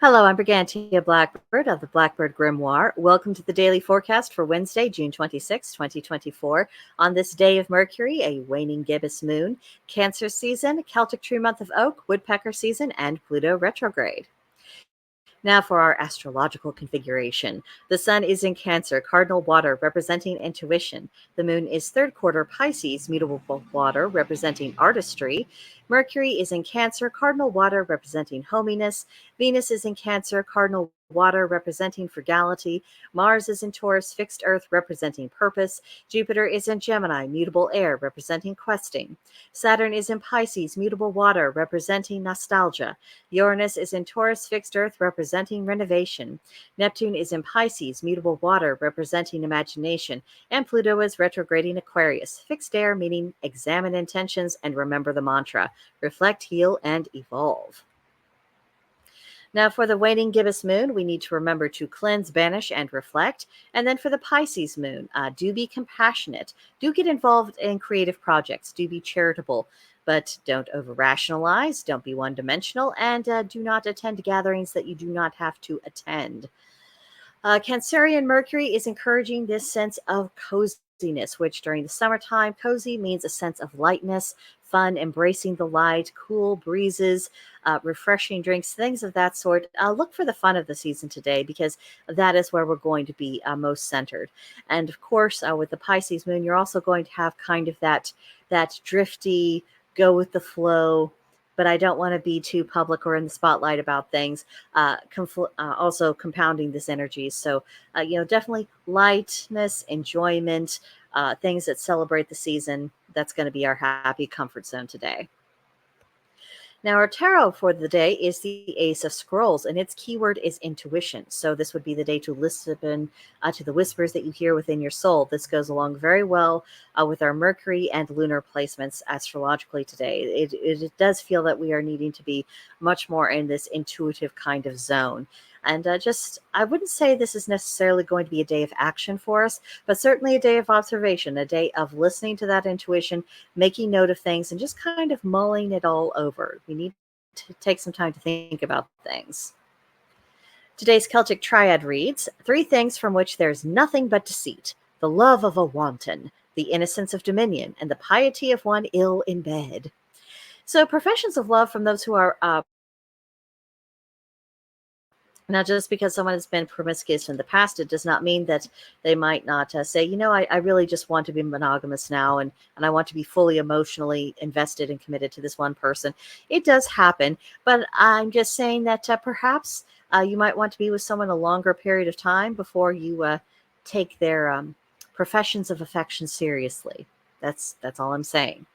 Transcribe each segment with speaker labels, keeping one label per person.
Speaker 1: Hello, I'm Brigantia Blackbird of the Blackbird Grimoire. Welcome to the daily forecast for Wednesday, June 26, 2024. On this day of Mercury, a waning gibbous moon, Cancer season, Celtic tree month of oak, woodpecker season, and Pluto retrograde. Now for our astrological configuration. The sun is in Cancer, cardinal water, representing intuition. The moon is third quarter Pisces, mutable water, representing artistry. Mercury is in Cancer, cardinal water, representing hominess. Venus is in Cancer, cardinal water, representing frugality. Mars is in Taurus, fixed earth, representing purpose. Jupiter is in Gemini, mutable air, representing questing. Saturn is in Pisces, mutable water, representing nostalgia. Uranus is in Taurus, fixed earth, representing renovation. Neptune is in Pisces, mutable water, representing imagination. And Pluto is retrograding Aquarius, fixed air, meaning examine intentions and remember the mantra: reflect, heal, and evolve. Now, for the waning gibbous moon, we need to remember to cleanse, banish, and reflect. And then for the Pisces moon, do be compassionate. Do get involved in creative projects. Do be charitable, but don't over rationalize. Don't be one dimensional. And do not attend gatherings that you do not have to attend. Cancerian Mercury is encouraging this sense of coziness, which during the summertime, cozy means a sense of lightness, fun, embracing the light, cool breezes, refreshing drinks, things of that sort. Look for the fun of the season today because that is where we're going to be most centered. And of course, with the Pisces moon, you're also going to have kind of that drifty, go with the flow, but I don't want to be too public or in the spotlight about things, also compounding this energy. So, definitely lightness, enjoyment, things that celebrate the season. That's going to be our happy comfort zone today. Now, our tarot for the day is the Ace of Scrolls, and its keyword is intuition. So, this would be the day to listen to the whispers that you hear within your soul. This goes along very well with our Mercury and lunar placements astrologically today. It does feel that we are needing to be much more in this intuitive kind of zone. And I wouldn't say this is necessarily going to be a day of action for us, but certainly a day of observation, a day of listening to that intuition, making note of things, and just kind of mulling it all over. We need to take some time to think about things. Today's Celtic Triad reads: three things from which there's nothing but deceit: the love of a wanton, the innocence of dominion, and the piety of one ill in bed. So, professions of love from those who are now, just because someone has been promiscuous in the past, it does not mean that they might not say, I really just want to be monogamous now, and I want to be fully emotionally invested and committed to this one person. It does happen, but I'm just saying that perhaps you might want to be with someone a longer period of time before you take their professions of affection seriously. That's all I'm saying.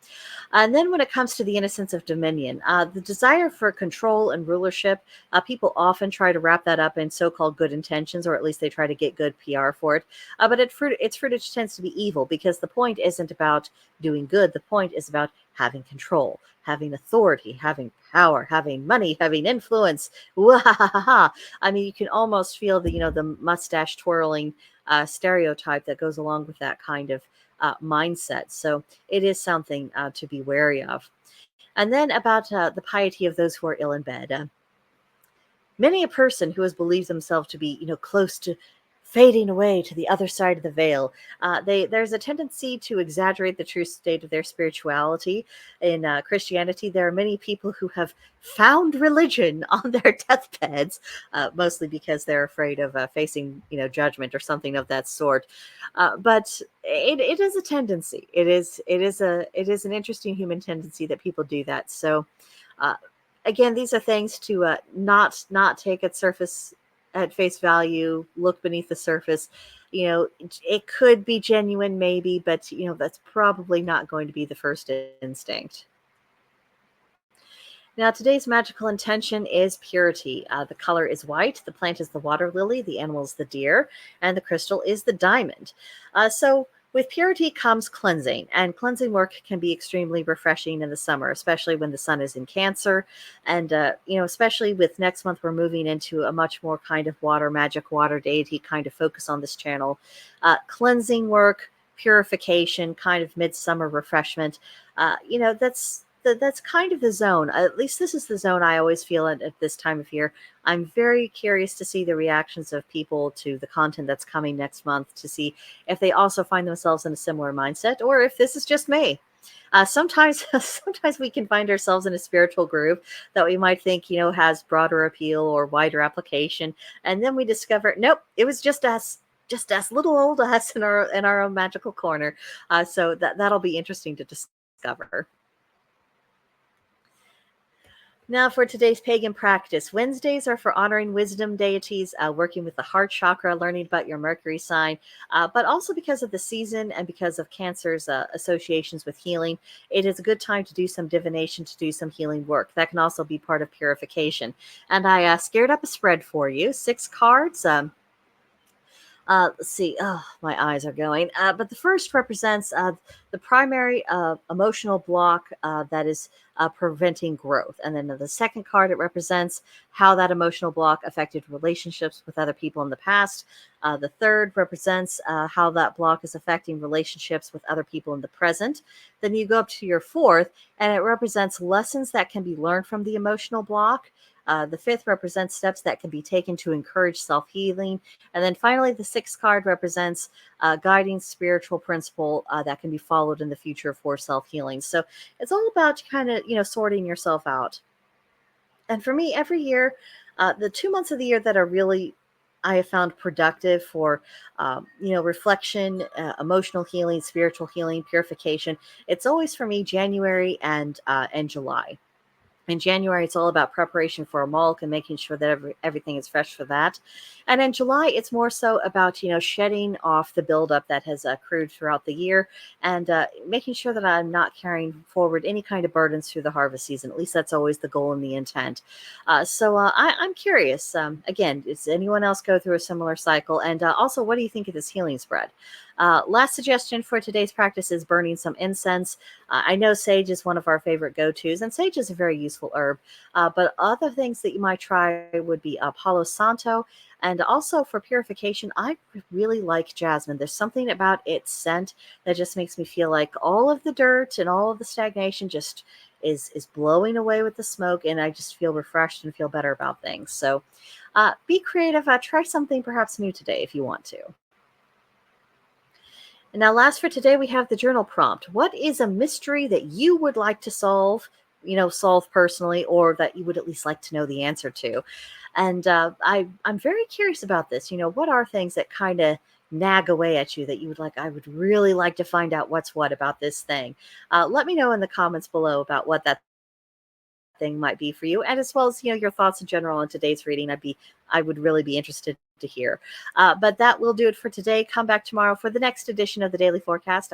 Speaker 1: And then when it comes to the innocence of dominion, the desire for control and rulership, people often try to wrap that up in so-called good intentions, or at least they try to get good PR for it. But its fruitage tends to be evil because the point isn't about doing good. The point is about having control, having authority, having power, having money, having influence. Wahahaha. I mean, you can almost feel the mustache twirling stereotype that goes along with that kind of mindset. So it is something to be wary of. And then about the piety of those who are ill in bed. Many a person who has believed themselves to be, close to fading away to the other side of the veil, there's a tendency to exaggerate the true state of their spirituality. In Christianity, there are many people who have found religion on their deathbeds, mostly because they're afraid of facing, judgment or something of that sort. But it is a tendency. It is an interesting human tendency that people do that. So. Again, these are things to not take at face value. Look beneath the surface. It could be genuine, maybe, but that's probably not going to be the first instinct. Now, today's magical intention is purity. The color is white. The plant is the water lily. The animal is the deer, and the crystal is the diamond. So. With purity comes cleansing, and cleansing work can be extremely refreshing in the summer, especially when the sun is in Cancer. And, especially with next month, we're moving into a much more kind of magic water deity kind of focus on this channel. Cleansing work, purification, kind of midsummer refreshment. That's that's kind of the zone. At least this is the zone I always feel at this time of year. I'm very curious to see the reactions of people to the content that's coming next month, to see if they also find themselves in a similar mindset or if this is just me. Sometimes, sometimes we can find ourselves in a spiritual group that we might think, has broader appeal or wider application, and then we discover, nope, it was just us, little old us in our own magical corner. So that'll be interesting to discover. Now, for today's pagan practice, Wednesdays are for honoring wisdom deities, working with the heart chakra, learning about your Mercury sign, but also because of the season and because of Cancer's associations with healing, it is a good time to do some divination, to do some healing work. That can also be part of purification. And I scared up a spread for you, 6 cards. Let's see. Oh, my eyes are going. But the first represents the primary emotional block that is preventing growth. And then the second card, it represents how that emotional block affected relationships with other people in the past. The third represents how that block is affecting relationships with other people in the present. Then you go up to your fourth, and it represents lessons that can be learned from the emotional block. The fifth represents steps that can be taken to encourage self healing. And then finally, the sixth card represents a guiding spiritual principle that can be followed in the future for self healing. So it's all about kind of, sorting yourself out. And for me, every year, the 2 months of the year that are really I have found productive for, reflection, emotional healing, spiritual healing, purification. It's always for me January and July. In January, it's all about preparation for a mulch and making sure that everything is fresh for that. And in July, it's more so about, shedding off the buildup that has accrued throughout the year and making sure that I'm not carrying forward any kind of burdens through the harvest season. At least that's always the goal and the intent. I'm curious. Again, does anyone else go through a similar cycle? And also, what do you think of this healing spread? Last suggestion for today's practice is burning some incense. I know sage is one of our favorite go-tos, and sage is a very useful herb. But other things that you might try would be Palo Santo. And also for purification, I really like jasmine. There's something about its scent that just makes me feel like all of the dirt and all of the stagnation just is blowing away with the smoke, and I just feel refreshed and feel better about things. So be creative. Try something perhaps new today if you want to. And now, last for today, we have the journal prompt. What is a mystery that you would like to solve, solve personally, or that you would at least like to know the answer to? And I'm very curious about this. What are things that kind of nag away at you that you would like? I would really like to find out what's what about this thing. Let me know in the comments below about what that thing might be for you, and as well as your thoughts in general on today's reading. I would really be interested to hear. But that will do it for today. Come back tomorrow for the next edition of the Daily Forecast.